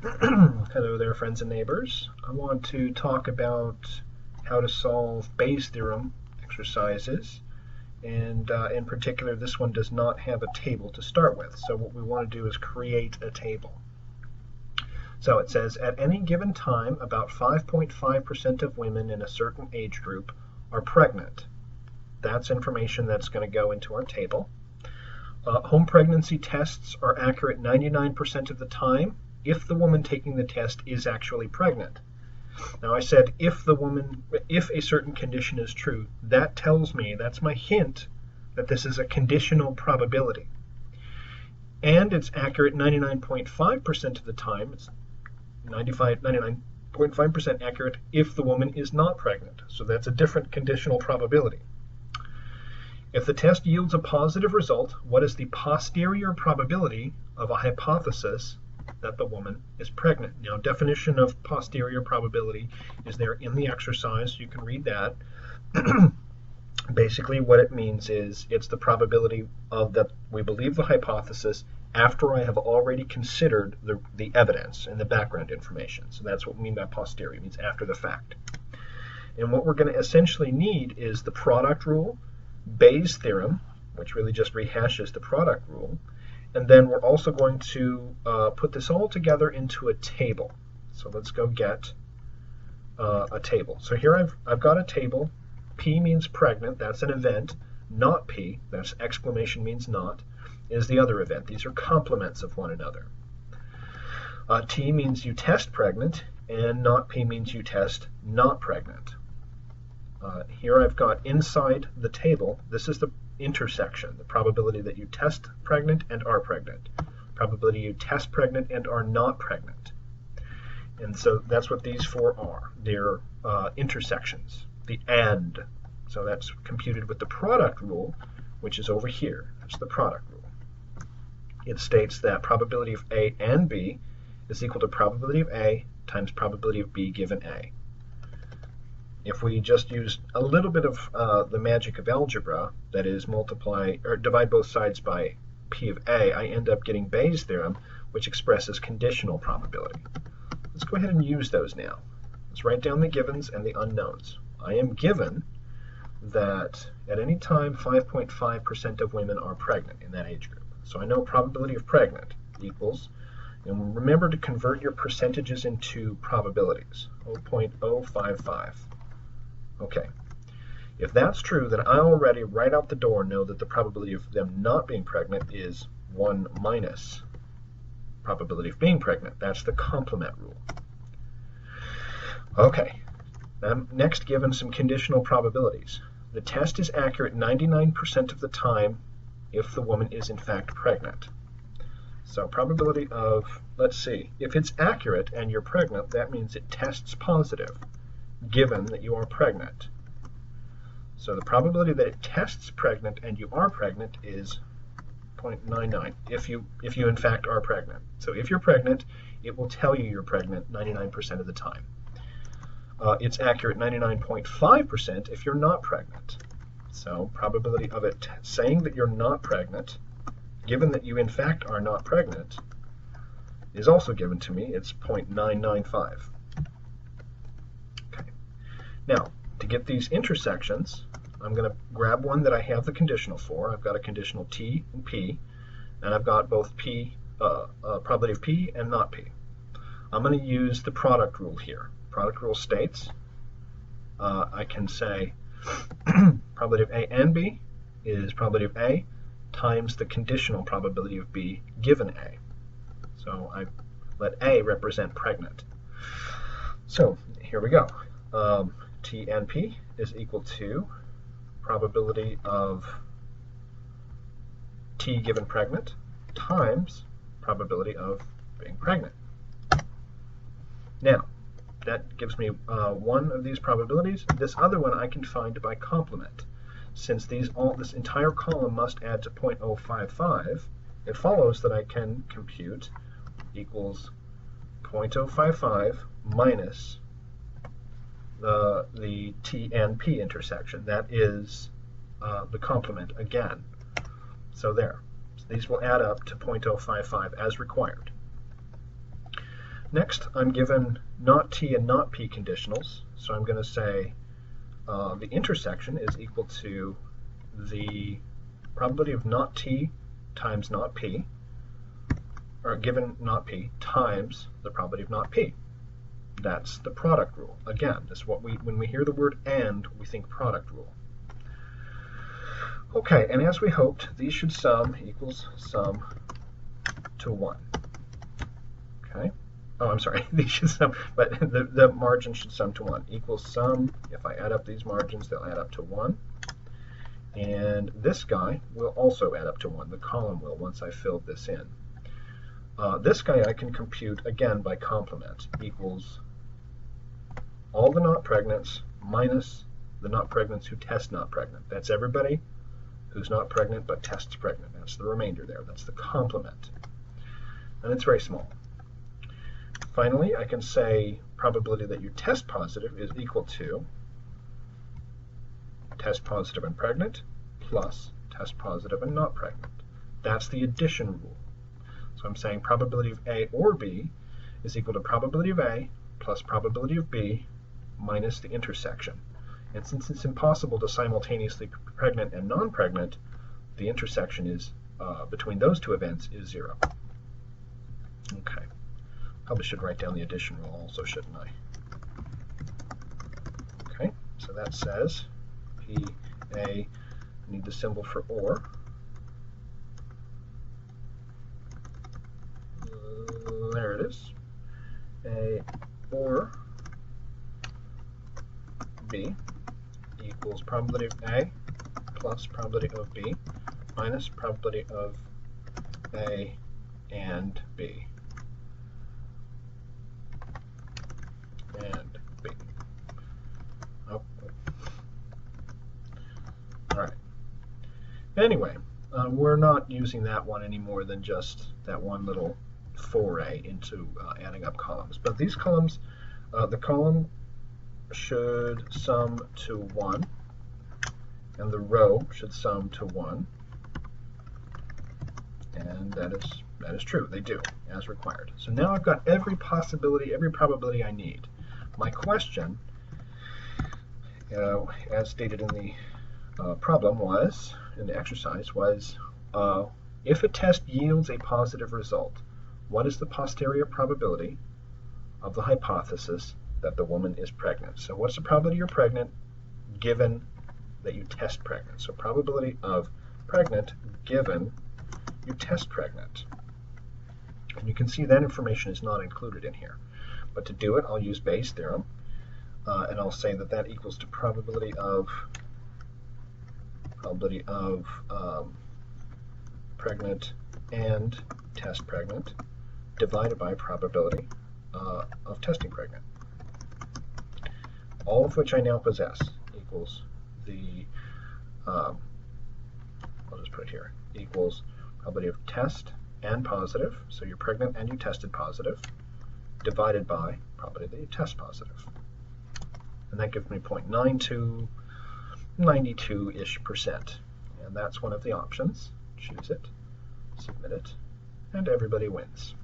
Hello there, friends and neighbors. I want to talk about how to solve Bayes' theorem exercises, and in particular this one does not have a table to start with, so what we want to do is create a table. So it says, at any given time about 5.5% of women in a certain age group are pregnant. That's information that's going to go into our table. Home pregnancy tests are accurate 99% of the time if the woman taking the test is actually pregnant. Now I said if a certain condition is true, that tells me, that's my hint, that this is a conditional probability. And it's accurate 99.5% of the time. It's 99.5% accurate if the woman is not pregnant. So that's a different conditional probability. If the test yields a positive result, what is the posterior probability of a hypothesis that the woman is pregnant? Now, definition of posterior probability is there in the exercise. You can read that. Basically, what it means is it's the probability of that we believe the hypothesis after I have already considered the evidence and the background information. So that's what we mean by posterior. It means after the fact. And what we're going to essentially need is the product rule, Bayes' theorem, which really just rehashes the product rule, and then we're also going to put this all together into a table. So let's go get a table. So here I've got a table. P means pregnant, that's an event. Not P, that's exclamation means not, is the other event. These are complements of one another. T means you test pregnant, and not P means you test not pregnant. Here I've got inside the table, this is the intersection, the probability that you test pregnant and are pregnant, probability you test pregnant and are not pregnant. And so that's what these four are. They're intersections, the and. So that's computed with the product rule, which is over here. That's the product rule. It states that probability of A and B is equal to probability of A times probability of B given A. If we just use a little bit of the magic of algebra, that is multiply or divide both sides by P of A, I end up getting Bayes' theorem, which expresses conditional probability. Let's go ahead and use those now. Let's write down the givens and the unknowns. I am given that at any time 5.5% of women are pregnant in that age group. So I know probability of pregnant equals, and remember to convert your percentages into probabilities, 0.055. Okay, if that's true, then I already right out the door know that the probability of them not being pregnant is 1 minus probability of being pregnant. That's the complement rule. Okay, I'm next given some conditional probabilities. The test is accurate 99% of the time if the woman is in fact pregnant. So probability of, let's see, if it's accurate and you're pregnant, that means it tests positive, given that you are pregnant. So the probability that it tests pregnant and you are pregnant is 0.99 if you in fact are pregnant. So if you're pregnant, it will tell you you're pregnant 99% of the time. It's accurate 99.5% if you're not pregnant. So probability of it saying that you're not pregnant, given that you in fact are not pregnant, is also given to me. It's 0.995. Okay. Now, to get these intersections, I'm going to grab one that I have the conditional for. I've got a conditional T and P, and I've got both P, probability of P and not P. I'm going to use the product rule here. Product rule states, I can say probability of A and B is probability of A times the conditional probability of B given A. So I let A represent pregnant. So here we go. T and P is equal to probability of T given pregnant times probability of being pregnant. Now, that gives me one of these probabilities. This other one I can find by complement. Since this entire column must add to 0.055, it follows that I can compute equals 0.055 minus the T and P intersection. That is the complement again. So there. So these will add up to 0.055 as required. Next, I'm given not t and not p conditionals, so I'm going to say the intersection is equal to the probability of not t times not p, or given not p, times the probability of not p. That's the product rule. Again, this is what when we hear the word and, we think product rule. Okay, and as we hoped, these should sum equals sum to 1. Okay. Oh, I'm sorry, these should sum, but the margin should sum to 1. Equals sum, if I add up these margins, they'll add up to 1. And this guy will also add up to 1. The column will, once I filled this in. This guy I can compute, again, by complement, equals all the not pregnants minus the not pregnants who test not pregnant. That's everybody who's not pregnant but tests pregnant. That's the remainder there. That's the complement. And it's very small. Finally, I can say probability that you test positive is equal to test positive and pregnant plus test positive and not pregnant. That's the addition rule. So I'm saying probability of A or B is equal to probability of A plus probability of B minus the intersection. And since it's impossible to simultaneously be pregnant and non-pregnant, the intersection is between those two events is 0. Okay. Probably should write down the addition rule also, shouldn't I? Okay, so that says P, A, I need the symbol for OR. There it is. A or B equals probability of A plus probability of B minus probability of A and B. And B. Oh. All right. Anyway, we're not using that one any more than just that one little foray into adding up columns. But these columns, the column should sum to 1, and the row should sum to 1. And that is true. They do, as required. So now I've got every possibility, every probability I need. My question, as stated in the problem was, in the exercise, was if a test yields a positive result, what is the posterior probability of the hypothesis that the woman is pregnant? So what's the probability you're pregnant given that you test pregnant? So probability of pregnant given you test pregnant. And you can see that information is not included in here. But to do it, I'll use Bayes' theorem, and I'll say that that equals to probability of pregnant and test pregnant divided by probability of testing pregnant. All of which I now possess equals the, I'll just put it here, equals probability of test and positive, so you're pregnant and you tested positive, divided by probability that you test positive. And that gives me 0.92, 92-ish%. And that's one of the options. Choose it, submit it, and everybody wins.